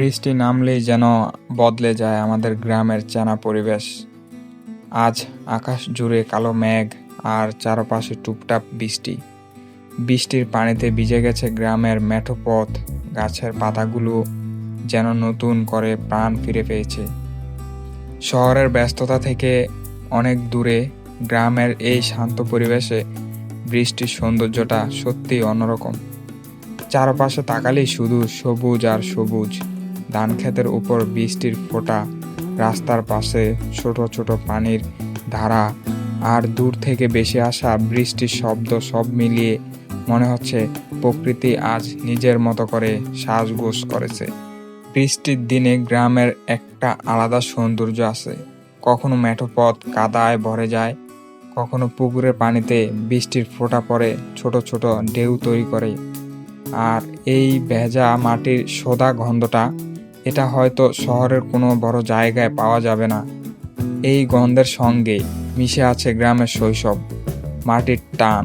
বৃষ্টি নামলেই যেন বদলে যায় আমাদের গ্রামের চেনা পরিবেশ। আজ আকাশ জুড়ে কালো মেঘ আর চারপাশে টুপটাপ বৃষ্টি। বৃষ্টির পানিতে ভিজে গেছে গ্রামের মেঠো পথ, গাছের পাতাগুলো যেন নতুন করে প্রাণ ফিরে পেয়েছে। শহরের ব্যস্ততা থেকে অনেক দূরে গ্রামের এই শান্ত পরিবেশে বৃষ্টির সৌন্দর্যটা সত্যিই অন্যরকম। চারপাশে তাকালেই শুধু সবুজ আর সবুজ, ধান ক্ষেতের উপর বৃষ্টির ফোঁটা, রাস্তার পাশে ছোট ছোট পানির ধারা, আর দূর থেকে ভেসে আসা বৃষ্টির শব্দ, সব মিলিয়ে মনে হচ্ছে প্রকৃতি আজ নিজের মতো করে সাজগোজ করেছে। বৃষ্টির দিনে গ্রামের একটা আলাদা সৌন্দর্য আছে। কখনো মেঠো পথ কাদায় ভরে যায়, কখনো পুকুরের পানিতে বৃষ্টির ফোঁটা পড়ে ছোট ছোট ঢেউ তৈরি করে। আর এই ভেজা মাটির সোদা গন্ধটা, এটা হয়তো শহরের কোনো বড় জায়গায় পাওয়া যাবে না। এই গন্ধের সঙ্গে মিশে আছে গ্রামের শৈশব, মাটির টান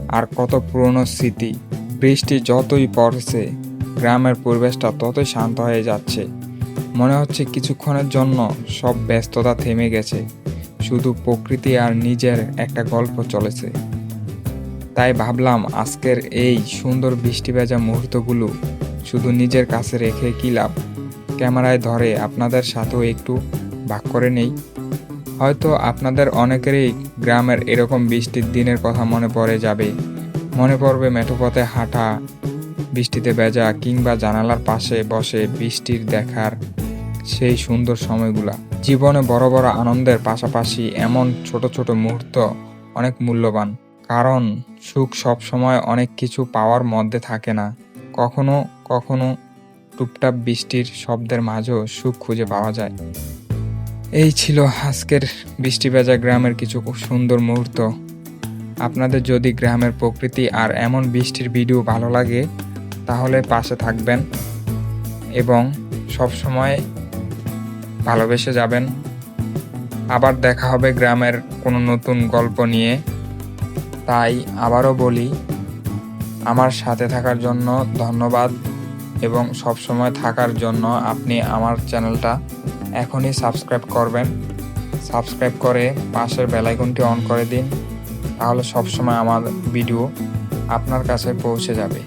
আর কত পুরনো স্মৃতি। বৃষ্টি যতই পড়ছে, গ্রামের পরিবেশটা ততই শান্ত হয়ে যাচ্ছে। মনে হচ্ছে কিছুক্ষণের জন্য সব ব্যস্ততা থেমে গেছে, শুধু প্রকৃতি আর নিজের একটা গল্প চলেছে। তাই ভাবলাম আজকের এই সুন্দর বৃষ্টি ভেজা মুহূর্তগুলো শুধু নিজের কাছে রেখে কী লাভ, ক্যামেরায় ধরে আপনাদের সাথেও একটু ভাগ করে নেই। হয়তো আপনাদের অনেকেরই গ্রামের এরকম বৃষ্টির দিনের কথা মনে পড়ে যাবে। মনে পড়বে মেঠো পথে হাঁটা, বৃষ্টিতে ভেজা, কিংবা জানালার পাশে বসে বৃষ্টির দেখার সেই সুন্দর সময়গুলা। জীবনে বড় বড় আনন্দের পাশাপাশি এমন ছোট ছোট মুহূর্ত অনেক মূল্যবান। কারণ সুখ সবসময় অনেক কিছু পাওয়ার মধ্যে থাকে না। কখনো কখনো টুপটাপ বৃষ্টির শব্দের মাঝেও সুখ খুঁজে পাওয়া যায়। এই ছিল আজকের বৃষ্টি ভেজা গ্রামের কিছু খুব সুন্দর মুহূর্ত। আপনাদের যদি গ্রামের প্রকৃতি আর এমন বৃষ্টির ভিডিও ভালো লাগে, তাহলে পাশে থাকবেন এবং সবসময় ভালোবেসে যাবেন। আবার দেখা হবে গ্রামের কোনো নতুন গল্প নিয়ে। তাই আবারও বলি, আমার সাথে থাকার জন্য ধন্যবাদ এবং সবসময় থাকার জন্য আপনি আমার চ্যানেলটা এখনই সাবস্ক্রাইব করবেন। সাবস্ক্রাইব করে পাশের বেল আইকনটি অন করে দিন, তাহলে সবসময় আমার ভিডিও আপনার কাছে পৌঁছে যাবে।